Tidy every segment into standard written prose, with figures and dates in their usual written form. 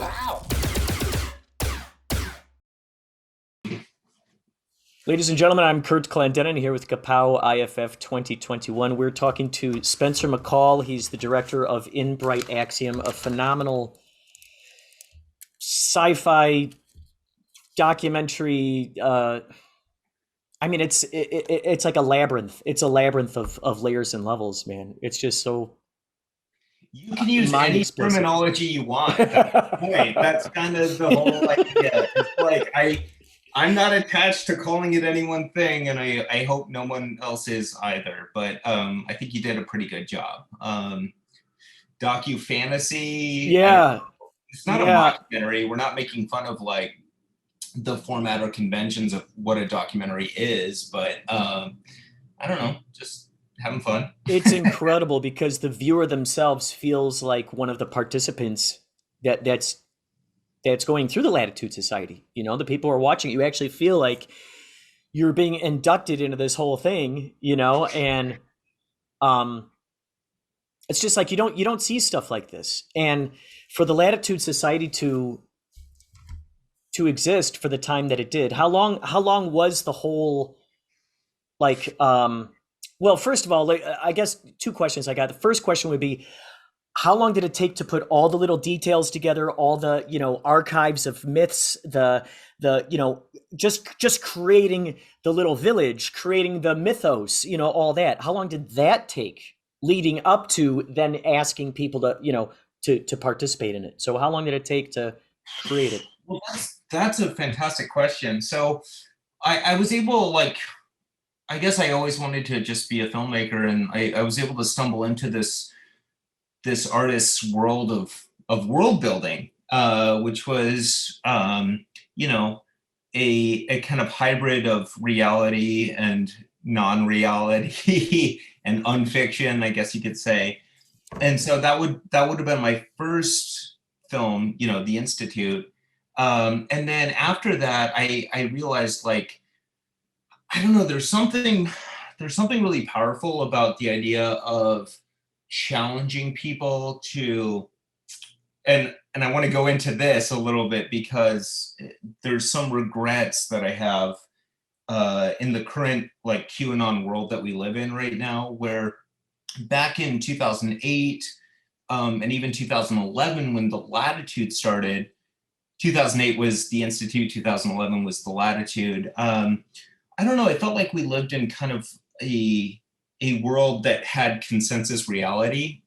Wow. Ladies and gentlemen, I'm Curt Clendenin here with Kapow IFF 2021. We're talking to Spencer McCall. He's the director of In Bright Axiom, a phenomenal sci-fi documentary. It's like a labyrinth. It's a labyrinth of layers and levels, man. It's just so You can use mind any explosive. terminology you want. That's the point. That's kind of the whole idea. It's like I'm not attached to calling it any one thing, and I hope no one else is either. But I think you did a pretty good job. Docu fantasy. I don't Yeah, know. It's not a yeah. mockumentary. We're not making fun of like the format or conventions of what a documentary is, but I don't know, just having fun. It's incredible because the viewer themselves feels like one of the participants that's going through the Latitude Society. You know, the people who are watching it, you actually feel like you're being inducted into this whole thing, and um it's just like you don't see stuff like this. And for the Latitude Society to exist for the time that it did, how long was the whole like well, first of all, like, I guess two questions I got. The first question would be, how long did it take to put all the little details together, all the archives of myths, the just creating the little village, creating the mythos, all that? How long did that take, leading up to then asking people to participate in it? So how long did it take to create it? Well, that's a fantastic question. So I was able, like, I guess I always wanted to just be a filmmaker, and I was able to stumble into this artist's world of world building, which was a kind of hybrid of reality and non-reality and unfiction, I guess you could say. And so that would have been my first film, The Institute. And then after that, I realized, like, I don't know, there's something really powerful about the idea of challenging people to, and I want to go into this a little bit because there's some regrets that I have in the current, like, QAnon world that we live in right now, where back in 2008, and even 2011, when the Latitude started. 2008 was the Institute, 2011 was the Latitude. I don't know, it felt like we lived in kind of a world that had consensus reality,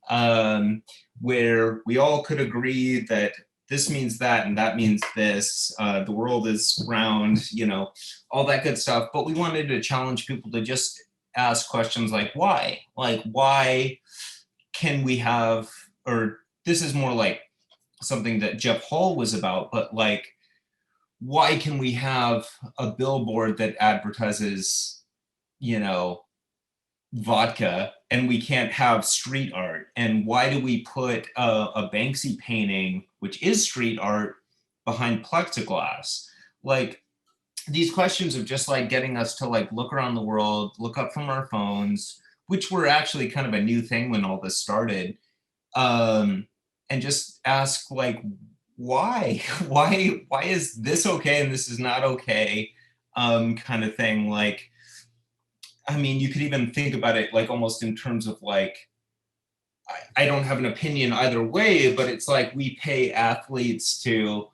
where we all could agree that this means that and that means this. The world is round, all that good stuff. But we wanted to challenge people to just ask questions like, why? Like, why can we have, or this is more like something that Jeff Hall was about, but like, why can we have a billboard that advertises, vodka, and we can't have street art? And why do we put a Banksy painting, which is street art, behind plexiglass? Like, these questions of just like getting us to like look around the world, look up from our phones, which were actually kind of a new thing when all this started, and just ask, like, why why is this okay and this is not okay, kind of thing. Like, I mean, you could even think about it like almost in terms of like, I don't have an opinion either way, but it's like we pay athletes to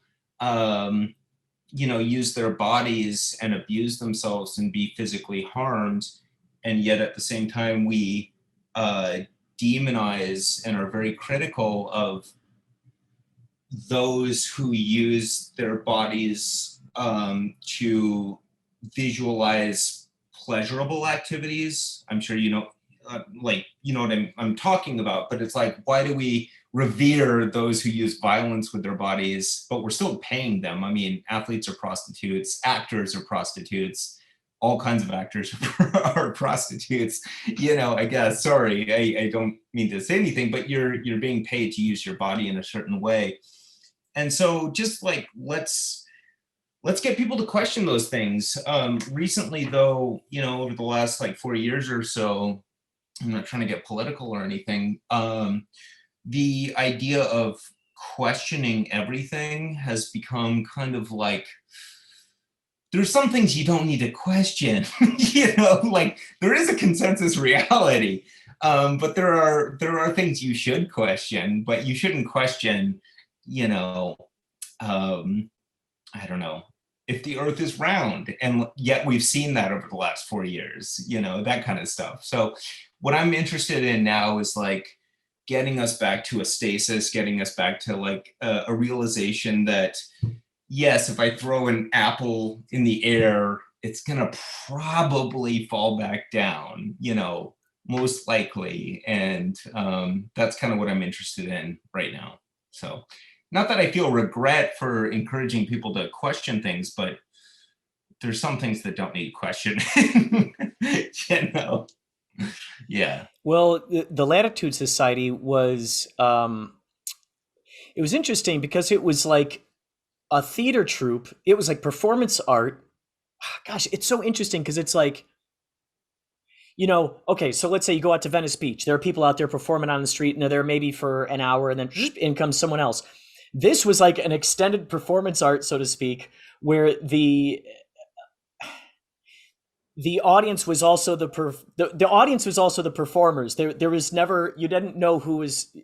use their bodies and abuse themselves and be physically harmed, and yet at the same time we demonize and are very critical of those who use their bodies to visualize pleasurable activities. I'm sure like, what I'm talking about, but it's like, why do we revere those who use violence with their bodies, but we're still paying them? I mean, athletes are prostitutes, actors are prostitutes, all kinds of actors are prostitutes, I guess. Sorry, I don't mean to say anything, but you're being paid to use your body in a certain way. And so just like, let's get people to question those things. Recently, though, over the last like 4 years or so, I'm not trying to get political or anything, the idea of questioning everything has become kind of like, there's some things you don't need to question. Like there is a consensus reality, but there are things you should question, but you shouldn't question, I don't know, if the earth is round, and yet we've seen that over the last 4 years, that kind of stuff. So what I'm interested in now is like getting us back to a stasis, getting us back to like a realization that, yes, if I throw an apple in the air, it's gonna probably fall back down, most likely. And that's kind of what I'm interested in right now. So not that I feel regret for encouraging people to question things, but there's some things that don't need questioning. Yeah. Well, the Latitude Society was it was interesting because it was like a theater troupe. It was like performance art. Gosh, it's so interesting because it's like, okay, so let's say you go out to Venice Beach. There are people out there performing on the street, and they're there maybe for an hour, and then in comes someone else. This was like an extended performance art, so to speak, where the audience was also the audience was also the performers. There was never, you didn't know who was.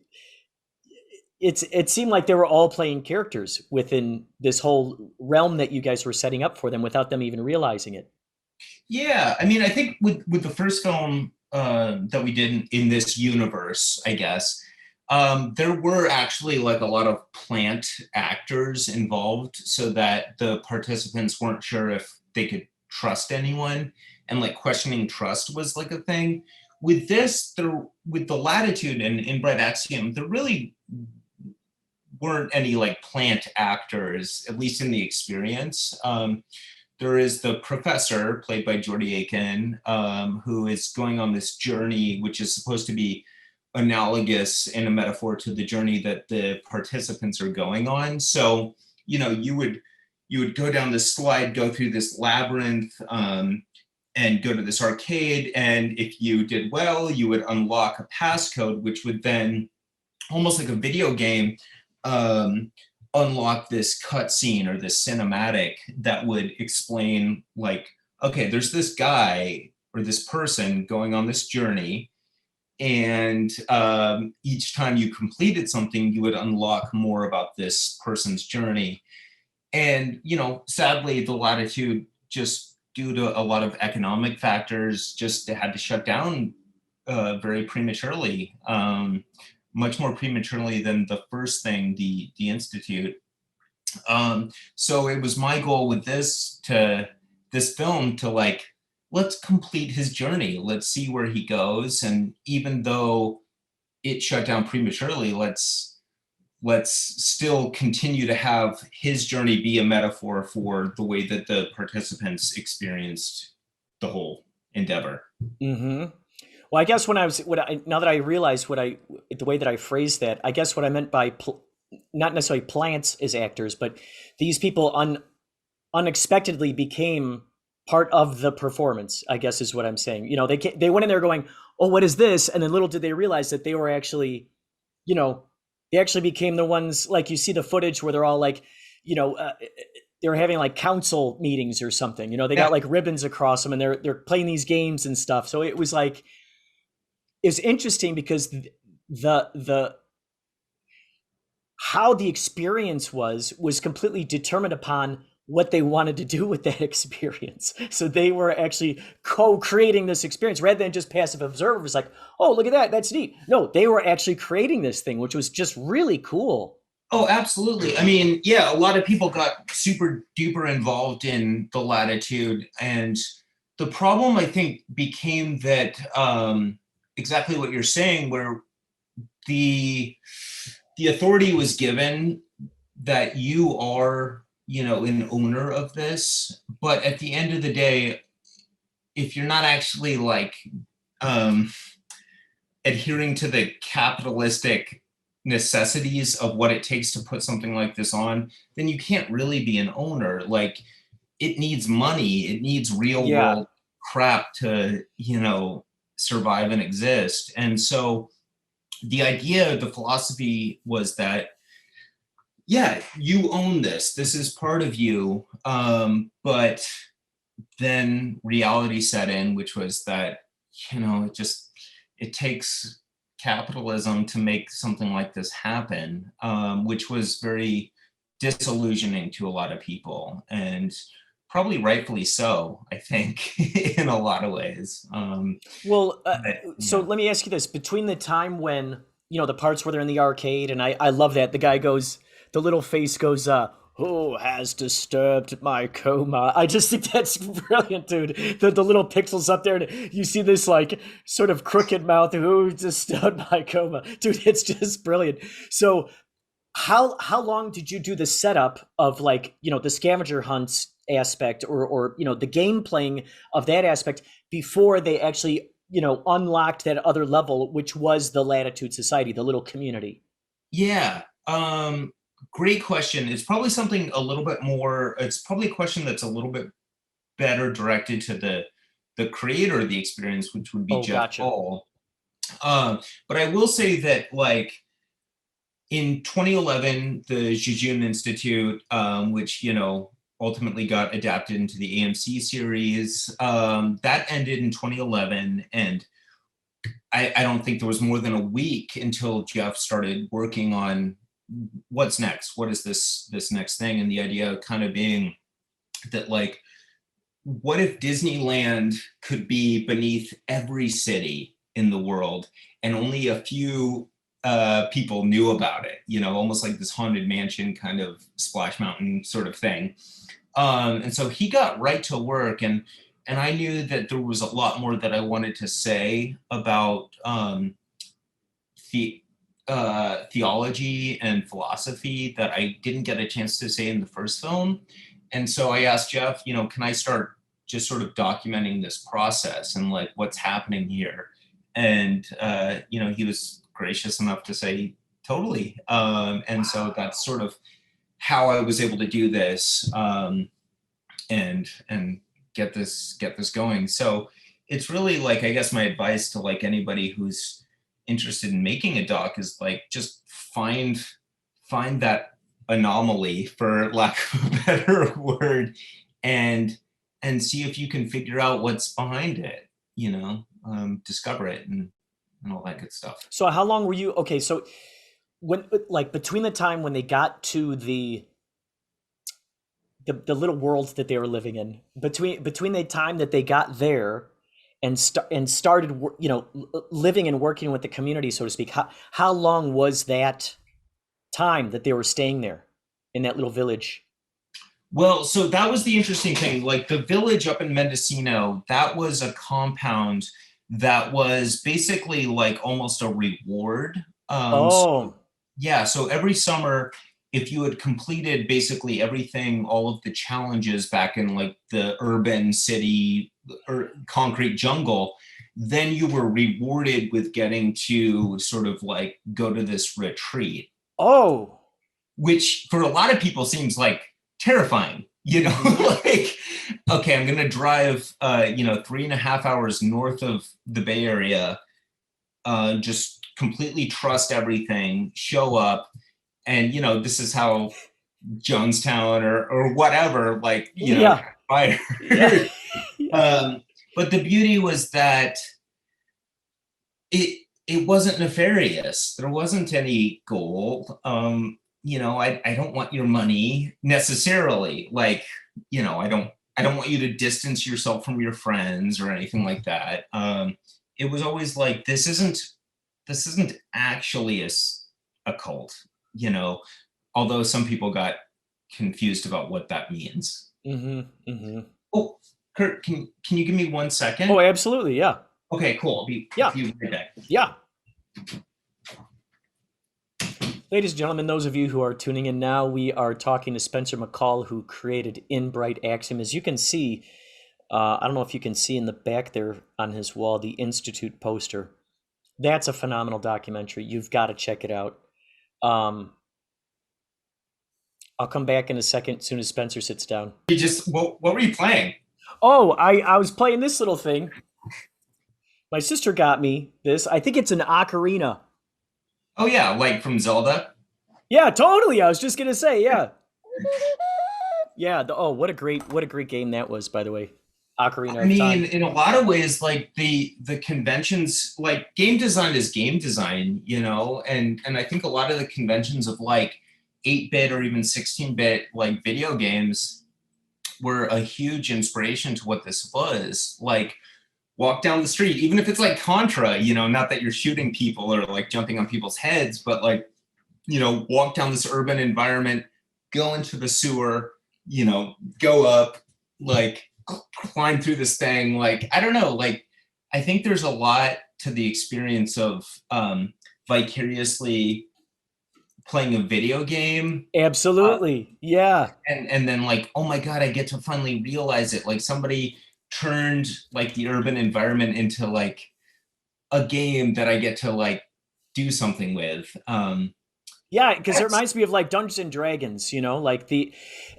It seemed like they were all playing characters within this whole realm that you guys were setting up for them without them even realizing it. Yeah, I mean, I think with the first film that we did in this universe, I guess, there were actually like a lot of plant actors involved, so that the participants weren't sure if they could trust anyone, and like questioning trust was like a thing. With this, with the Latitude and in Bright Axiom, there really weren't any like plant actors, at least in the experience. There is the professor, played by Jordy Aiken, who is going on this journey, which is supposed to be analogous in a metaphor to the journey that the participants are going on. So, you would go down this slide, go through this labyrinth, and go to this arcade. And if you did well, you would unlock a passcode, which would then, almost like a video game, unlock this cutscene or this cinematic that would explain like, okay, there's this guy or this person going on this journey, and each time you completed something, you would unlock more about this person's journey. And sadly, the Latitude, just due to a lot of economic factors, just had to shut down very prematurely. Much more prematurely than the first thing, the Institute. So it was my goal with this film to like, let's complete his journey. Let's see where he goes. And even though it shut down prematurely, let's still continue to have his journey be a metaphor for the way that the participants experienced the whole endeavor. Mm-hmm. Well, I guess now that I realize the way that I phrased that, I guess what I meant by not necessarily plants as actors, but these people unexpectedly became part of the performance, I guess is what I'm saying. They went in there going, oh, what is this? And then little did they realize that they were actually, they actually became the ones, like you see the footage where they're all like, they were having like council meetings or something, they got like ribbons across them and they're playing these games and stuff. So it was like, it's interesting because the how the experience was completely determined upon what they wanted to do with that experience. So they were actually co-creating this experience rather than just passive observers like, oh, look at that, that's neat. No, they were actually creating this thing, which was just really cool. Oh, absolutely. I mean, yeah, a lot of people got super duper involved in the Latitude, and the problem I think became that exactly what you're saying, where the authority was given that you are, an owner of this, but at the end of the day, if you're not actually like adhering to the capitalistic necessities of what it takes to put something like this on, then you can't really be an owner. Like, it needs money, it needs real world crap to, survive and exist. And so the idea, the philosophy was that yeah, you own this. This is part of you. But then reality set in, which was that, it takes capitalism to make something like this happen, which was very disillusioning to a lot of people, and probably rightfully so, I think, in a lot of ways. Well, so Yeah. let me ask you this: between the time when the parts where they're in the arcade, and I love that the guy goes, the little face goes, "Who has disturbed my coma?" I just think that's brilliant, dude. The little pixels up there, and you see this like sort of crooked mouth. Who disturbed my coma, dude? It's just brilliant. So how long did you do the setup of like the scavenger hunts aspect or the game playing of that aspect before they actually unlocked that other level, which was the Latitude Society, the little community? Yeah. Great question. It's probably something a little bit more, it's probably a question that's a little bit better directed to the creator of the experience, which would be Oh, Jeff gotcha. Paul. But I will say that, like, in 2011, the Jejun Institute, which ultimately got adapted into the AMC series, that ended in 2011, and I don't think there was more than a week until Jeff started working on what's next. What is this next thing? And the idea kind of being that, like, what if Disneyland could be beneath every city in the world, and only a few people knew about it? Almost like this haunted mansion kind of Splash Mountain sort of thing. And so he got right to work, and I knew that there was a lot more that I wanted to say about the theology and philosophy that I didn't get a chance to say in the first film. And so I asked Jeff, can I start just sort of documenting this process and, like, what's happening here? And he was gracious enough to say totally. And so that's sort of how I was able to do this, and get this going. So it's really, like, I guess my advice to, like, anybody who's interested in making a doc is, like, just find that anomaly, for lack of a better word, and see if you can figure out what's behind it, discover it, and all that good stuff. So how long were you okay? So when like between the time when they got to the little worlds that they were living in, between the time that they got there and started living and working with the community, so to speak, how long was that time that they were staying there in that little village? Well, so that was the interesting thing. Like, the village up in Mendocino, that was a compound that was basically like almost a reward. So Oh, yeah, so every summer, if you had completed basically everything, all of the challenges back in, like, the urban city or concrete jungle, then you were rewarded with getting to sort of, like, go to this retreat, oh. which for a lot of people seems like terrifying, like, okay, I'm going to drive, 3.5 hours north of the Bay Area, just completely trust everything, show up, and, this is how Jonestown or whatever, like, Yeah, fire. yeah. Yeah. But the beauty was that it wasn't nefarious. There wasn't any goal. I don't want your money necessarily. Like, I don't want you to distance yourself from your friends or anything like that. It was always like, this isn't actually a cult, although some people got confused about what that means. Mm-hmm. Mm-hmm. Oh, Curt, can you give me 1 second? Oh, absolutely. Yeah. Okay, cool. I'll be Yeah. with you right back. Yeah. Ladies and gentlemen, those of you who are tuning in now, we are talking to Spencer McCall, who created In Bright Axiom. As you can see, I don't know if you can see in the back there on his wall, the Institute poster. That's a phenomenal documentary. You've got to check it out. I'll come back in a second as soon as Spencer sits down. What were you playing? Oh, I was playing this little thing. My sister got me this. I think it's an ocarina. Oh yeah, like from Zelda. Yeah, totally. I was just gonna say, yeah, yeah. Oh, what a great game that was, by the way. Ocarina I of mean, Time. in a lot of ways, like the conventions, like game design is game design, you know, and I think a lot of the conventions of like 8-bit or even 16-bit like video games were a huge inspiration to what this was. Like walk down the street, even if it's like Contra, you know, not that you're shooting people or like jumping on people's heads, but like, you know, walk down this urban environment, go into the sewer, you know, go up, like climb through this thing. Like, I don't know, like, I think there's a lot to the experience of vicariously playing a video game. Absolutely. Yeah. And then like, oh my God, I get to finally realize it. Like somebody turned like the urban environment into like a game that I get to like do something with. Yeah, because it That's reminds me of like Dungeons and Dragons, you know, like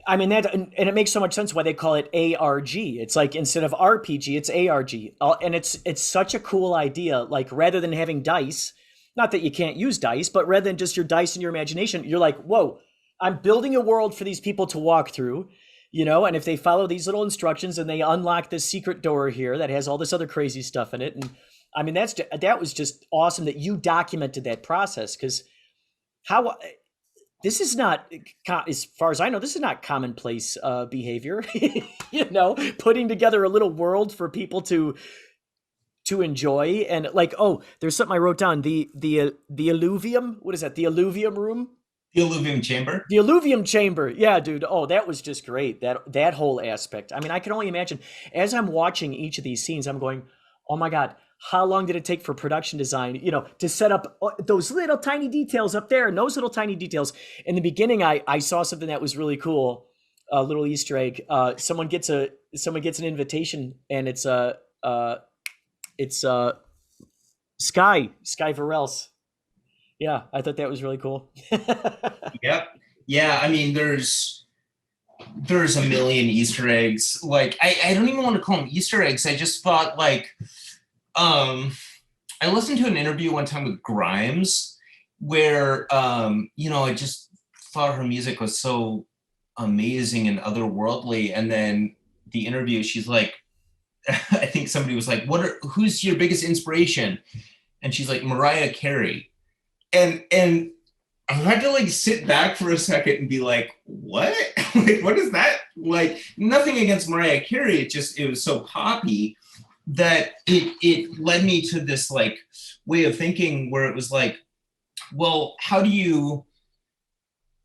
I mean, that, and it makes so much sense why they call it ARG. It's like instead of RPG, it's ARG. And it's such a cool idea. Like rather than having dice, not that you can't use dice, but rather than just your dice and your imagination, you're like, whoa, I'm building a world for these people to walk through, you know, and if they follow these little instructions and they unlock this secret door here that has all this other crazy stuff in it. And I mean, that was just awesome that you documented that process because how this is not, as far as I know, this is not commonplace behavior. You know, putting together a little world for people to enjoy. And like, oh, there's something I wrote down, the alluvium, what is that, the alluvium room, the Illuvium Chamber. the alluvium chamber. Yeah, dude. Oh, that was just great. That whole aspect. I mean, I can only imagine as I'm watching each of these scenes, I'm going, oh my God, how long did it take for production design, you know, to set up those little tiny details up there and those little tiny details. In the beginning, I saw something that was really cool, a little Easter egg. Someone gets an invitation, and it's Sky Varels. Yeah, I thought that was really cool. Yep. Yeah, I mean, there's a million Easter eggs. Like, I don't even want to call them Easter eggs. I just thought like, um, I listened to an interview one time with Grimes where, you know, I just thought her music was so amazing and otherworldly. And then the interview, she's like, I think somebody was like, who's your biggest inspiration? And she's like, Mariah Carey. And I had to like sit back for a second and be like, what? Like, what is that? Like, nothing against Mariah Carey. It was so poppy that it led me to this like way of thinking where it was like, well, how do you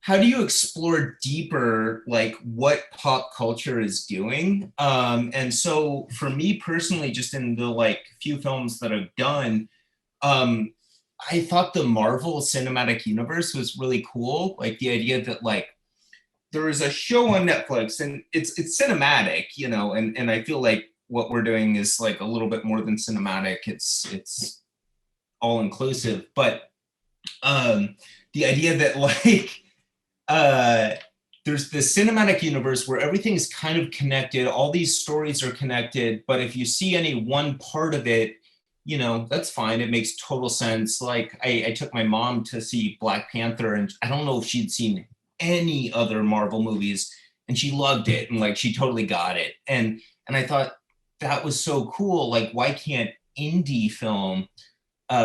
explore deeper like what pop culture is doing? And so for me personally, just in the like few films that I've done, um, I thought the Marvel Cinematic Universe was really cool. Like the idea that like there is a show on Netflix and it's cinematic, you know, and I feel like what we're doing is like a little bit more than cinematic. It's all inclusive, but the idea that like there's this cinematic universe where everything's kind of connected, all these stories are connected, but if you see any one part of it, you know, that's fine. It makes total sense. Like I took my mom to see Black Panther, and I don't know if she'd seen any other Marvel movies, and she loved it, and like she totally got it. And I thought that was so cool. Like, why can't indie film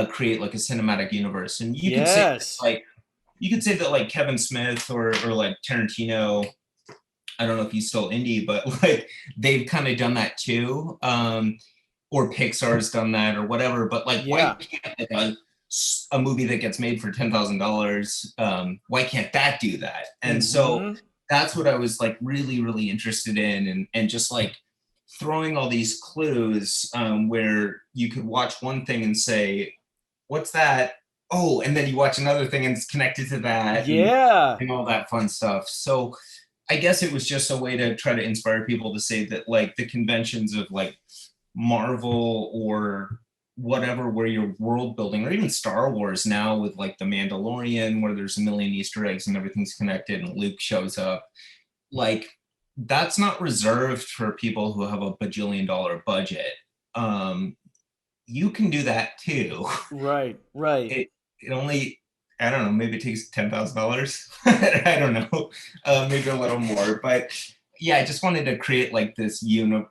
create like a cinematic universe? And you could say that, Yes. like you could say that like Kevin Smith or like Tarantino, I don't know if he's still indie, but like they've kind of done that too. Or Pixar's done that or whatever, but like why Yeah. can't like, a movie that gets made for $10,000, why can't that do that? And so Hmm. that's what I was like really, really interested in, and just like throwing all these clues where you could watch one thing and say, what's that? Oh, and then you watch another thing and it's connected to that, Yeah. and all that fun stuff. So I guess it was just a way to try to inspire people to say that like the conventions of like Marvel or whatever, where you're world building, or even Star Wars now with like the Mandalorian, where there's a million Easter eggs and everything's connected and Luke shows up. Like, that's not reserved for people who have a bajillion-dollar budget. You can do that too. Right. Right. It it only I don't know, maybe it takes $10,000. I don't know, maybe a little more. But yeah, I just wanted to create like this,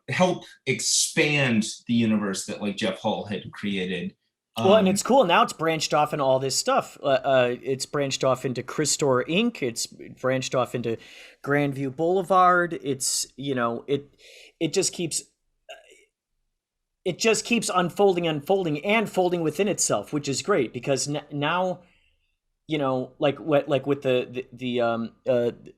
help expand the universe that like Jeff Hall had created. Well, and Um, it's cool. Now it's branched off in all this stuff. It's branched off into Crystor Inc. It's branched off into Grandview Boulevard. It just keeps unfolding and folding within itself, which is great because now, like with the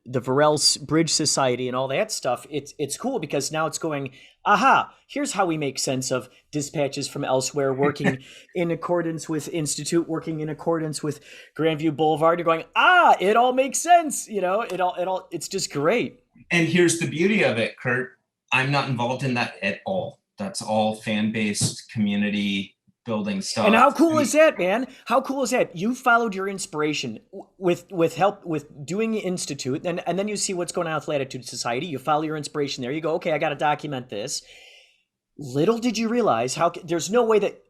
Varel Bridge Society and all that stuff, it's cool because now it's going, aha, here's how we make sense of dispatches from elsewhere working in accordance with Institute, working in accordance with Grandview Boulevard. You're going, it all makes sense. It's just great. and here's the beauty of it, Curt. I'm not involved in that at all. That's all fan-based community building And stuff. how cool is that, man? How cool is that? You followed your inspiration with help with doing the Institute, and then you see what's going on with Latitude Society. You follow your inspiration there. You go, okay, I got to document this. Little did you realize there's no way that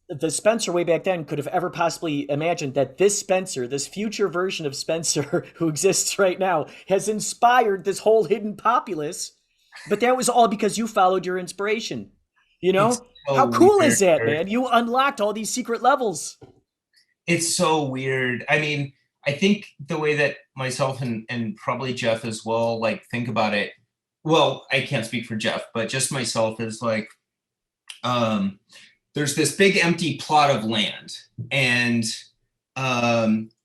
the Spencer way back then could have ever possibly imagined that this Spencer, this future version of Spencer who exists right now, has inspired this whole hidden populace. But that was all because you followed your inspiration. It's How so cool is that, weird. man? You unlocked all these secret levels. It's so weird. I mean, I think the way that myself and probably Jeff as well, like think about it. Well, I can't speak for Jeff, but just myself is like, um, there's this big empty plot of land, and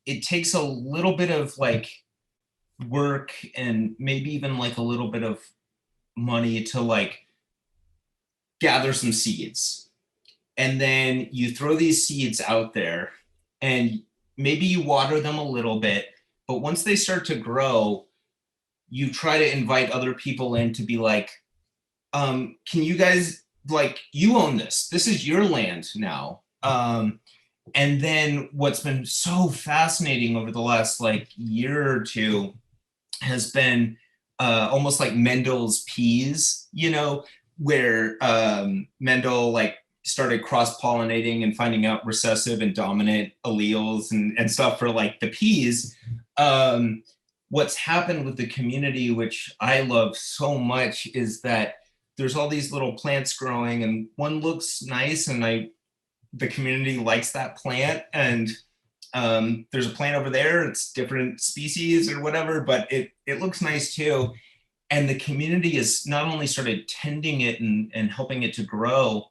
it takes a little bit of like work and maybe even like a little bit of money to like gather some seeds, and then you throw these seeds out there and maybe you water them a little bit, but once they start to grow, you try to invite other people in to be like, can you guys, like, you own this is your land now. And then what's been so fascinating over the last like year or two has been almost like Mendel's peas, where Mendel like started cross-pollinating and finding out recessive and dominant alleles and stuff for like the peas. What's happened with the community, which I love so much, is that there's all these little plants growing and one looks nice and the community likes that plant, and there's a plant over there, it's different species or whatever, but it looks nice too. And the community has not only started tending it and helping it to grow,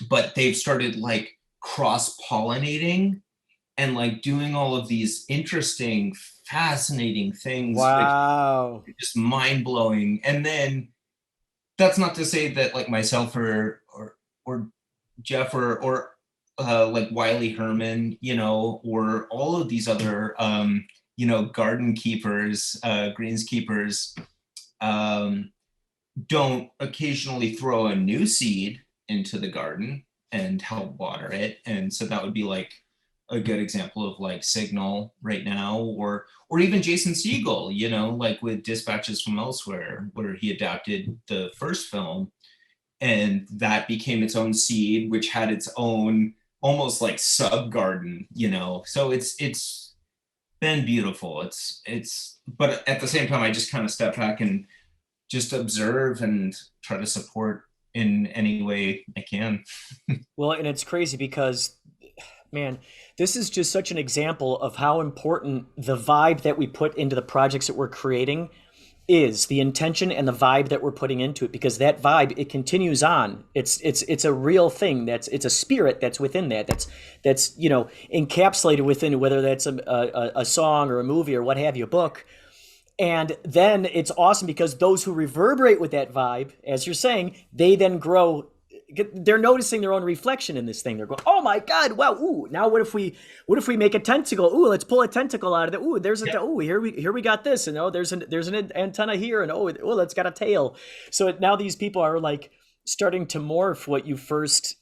but they've started like cross-pollinating and like doing all of these interesting, fascinating things. Wow. Just mind-blowing. And then that's not to say that like myself or Jeff or like Wiley Herman, or all of these other garden keepers, greenskeepers, don't occasionally throw a new seed into the garden and help water it. And so that would be like a good example of like Signal right now, or even Jason Segel, like with Dispatches from Elsewhere, where he adapted the first film and that became its own seed, which had its own almost like sub garden, so it's been beautiful. But at the same time, I just kind of step back and just observe and try to support in any way I can. Well, and it's crazy because, man, this is just such an example of how important the vibe that we put into the projects that we're creating is, the intention and the vibe that we're putting into it, because that vibe, it continues on. It's a real thing. It's a spirit that's within that's encapsulated within, whether that's a song or a movie or what have you, a book. And then it's awesome because those who reverberate with that vibe, as you're saying, they then grow. They're noticing their own reflection in this thing. They're going, "Oh my God! Wow! Ooh! Now what if we make a tentacle? Ooh! Let's pull a tentacle out of it. Ooh! There's a ooh! Here we got this, and there's an antenna here, and that's got a tail. So now these people are like starting to morph what you first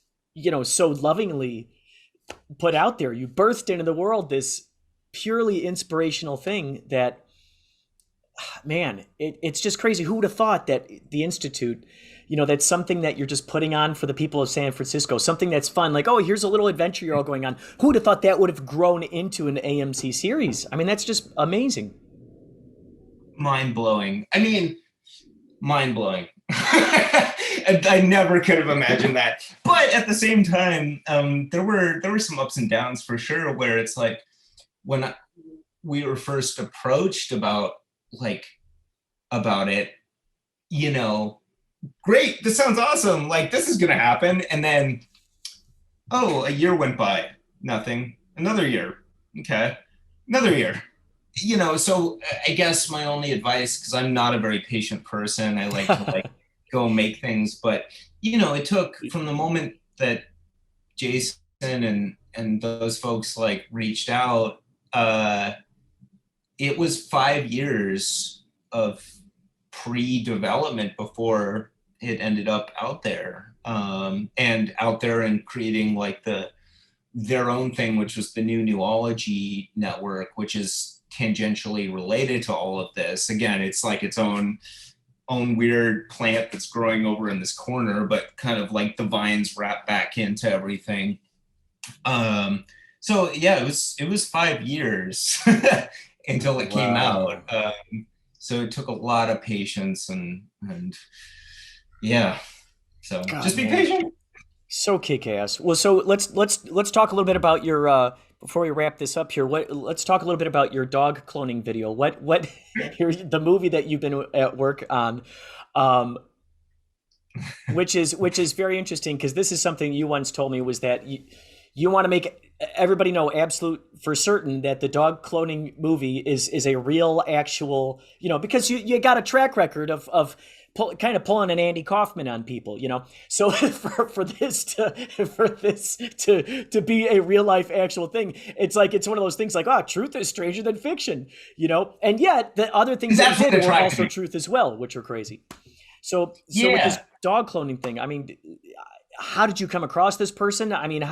so lovingly put out there. You birthed into the world this purely inspirational thing that man, it's just crazy. Who would have thought that the Institute, that's something that you're just putting on for the people of San Francisco, something that's fun, like, oh, here's a little adventure you're all going on. Who would have thought that would have grown into an AMC series? I mean, that's just amazing. Mind blowing. I mean, mind blowing. I never could have imagined that. But at the same time, there were some ups and downs for sure, where it's like when we were first approached about it, you know, great, this sounds awesome. Like this is gonna happen, and then a year went by, nothing. Another year, okay, another year. So I guess my only advice, because I'm not a very patient person, I like to go make things, but it took from the moment that Jason and those folks reached out, it was 5 years of pre-development before it ended up out there, and out there and creating their own thing, which was the new Newology Network, which is tangentially related to all of this. Again, it's like its own weird plant that's growing over in this corner, but kind of like the vines wrap back into everything. So yeah, it was 5 years until it came out. So it took a lot of patience and yeah. So God, just be patient. So kick-ass. Well, so let's talk a little bit about your before we wrap this up here. Let's talk a little bit about your dog cloning video. What here's the movie that you've been at work on, which is very interesting, because this is something you once told me, was that you want to make everybody know absolute for certain that the dog cloning movie is a real, actual, because you got a track record of kind of pulling an Andy Kaufman on people, So for this to be a real life actual thing, it's one of those things like, truth is stranger than fiction, And yet the other things that you did were also truth as well, which are crazy. So with this dog cloning thing, I mean, how did you come across this person? I mean,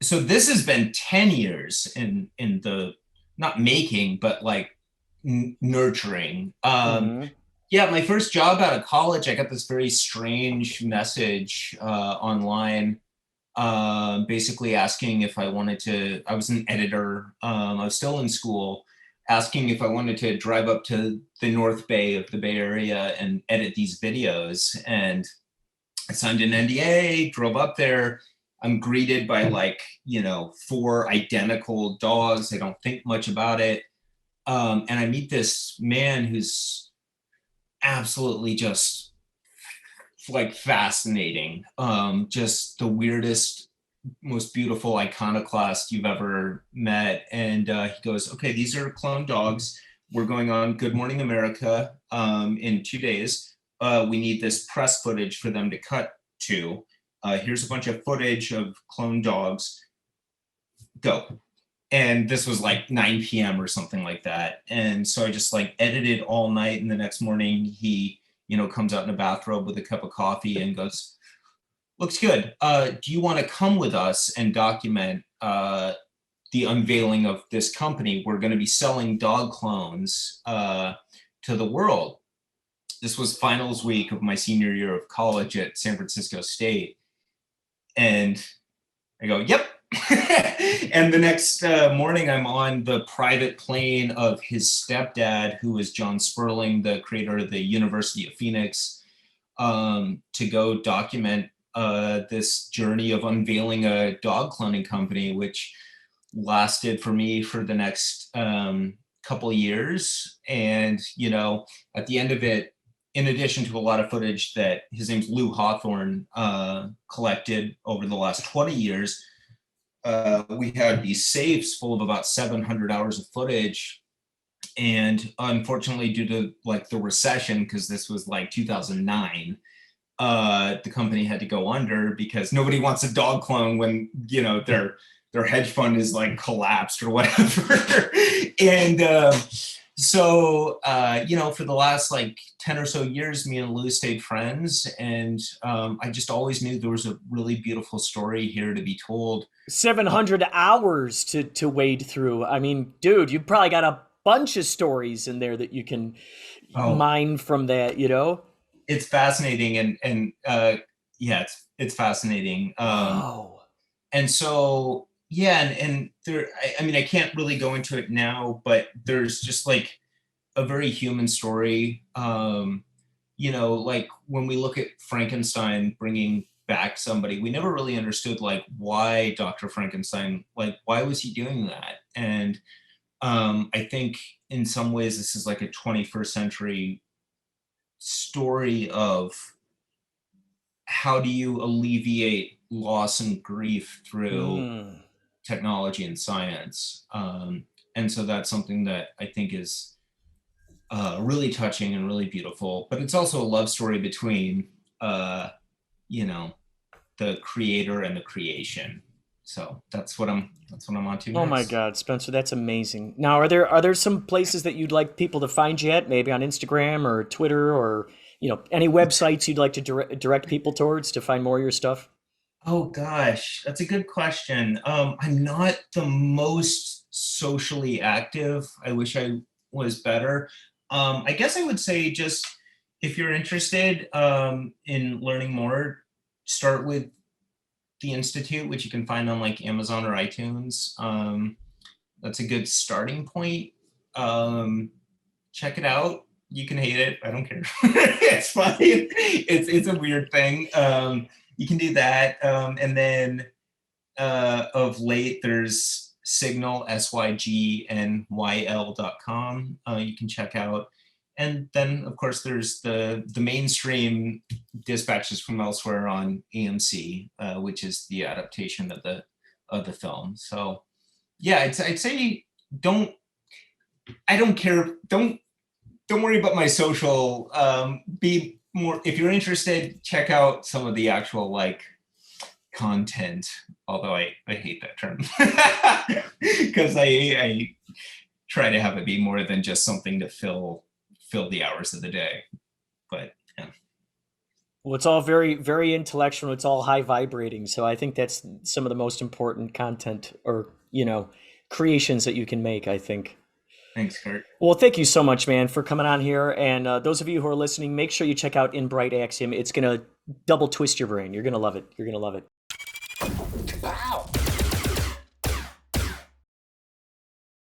so this has been 10 years in the, not making, but nurturing. Yeah, my first job out of college, I got this very strange message online, basically asking if I wanted to, I was an editor, I was still in school, asking if I wanted to drive up to the North Bay of the Bay Area and edit these videos. And I signed an NDA, drove up there. I'm greeted by 4 identical dogs. I don't think much about it. And I meet this man who's absolutely just fascinating. Just the weirdest, most beautiful iconoclast you've ever met. And he goes, okay, these are clone dogs. We're going on Good Morning America in 2 days. We need this press footage for them to cut to. Here's a bunch of footage of clone dogs. Go. And this was 9 p.m. or something like that. And so I just edited all night. And the next morning he, comes out in a bathrobe with a cup of coffee and goes, looks good. Do you want to come with us and document the unveiling of this company? We're going to be selling dog clones to the world. This was finals week of my senior year of college at San Francisco State. And I go, yep. And the next morning, I'm on the private plane of his stepdad, who is John Sperling, the creator of the University of Phoenix, to go document this journey of unveiling a dog cloning company, which lasted for me for the next couple of years. And, at the end of it, in addition to a lot of footage that his name's Lou Hawthorne collected over the last 20 years, we had these safes full of about 700 hours of footage. And unfortunately, due to the recession, because this was 2009, the company had to go under, because nobody wants a dog clone when, their hedge fund is collapsed or whatever. And so, for the last 10 or so years, me and Lou stayed friends. And I just always knew there was a really beautiful story here to be told. 700 hours to wade through. I mean, dude, you probably got a bunch of stories in there that you can Oh, mine from that, you know? it's fascinating, and yeah, it's fascinating. Wow. And so yeah, and there, I mean, I can't really go into it now, but there's just like a very human story. You know, like when we look at Frankenstein bringing back somebody, we never really understood like why Dr. Frankenstein, like why was he doing that? And I think in some ways this is like a 21st century story of how do you alleviate loss and grief through Mm. technology and science. And so that's something that I think is really touching and really beautiful. But it's also a love story between, you know, the creator and the creation. So that's what I'm on to Oh my next. God, Spencer, that's amazing. Now, are there some places that you'd like people to find you at, maybe on Instagram or Twitter, or any websites you'd like to direct people towards to find more of your stuff? Oh gosh, that's a good question. I'm not the most socially active. I wish I was better. I guess I would say just if you're interested in learning more, start with the Institute, which you can find on like Amazon or iTunes. That's a good starting point. Um, Check it out. You can hate it. I don't care. It's fine. It's a weird thing. You can do that. And then of late, there's Signal, SYGNYL.com. You can check out. And then, of course, there's the mainstream Dispatches from Elsewhere on AMC, which is the adaptation of the film. So, yeah, I'd say don't. I don't care. Don't worry about my social. Be more, if you're interested, check out some of the actual like content. Although I hate that term because I try to have it be more than just something to fill the hours of the day. But yeah, Well, it's all very, very intellectual. It's all high vibrating. So I think that's some of the most important content, or creations that you can make, I think. thanks, Curt. Well, thank you so much, man, for coming on here. And those of you who are listening, make sure you check out In Bright Axiom. It's going to double twist your brain. You're going to love it. You're going to love it.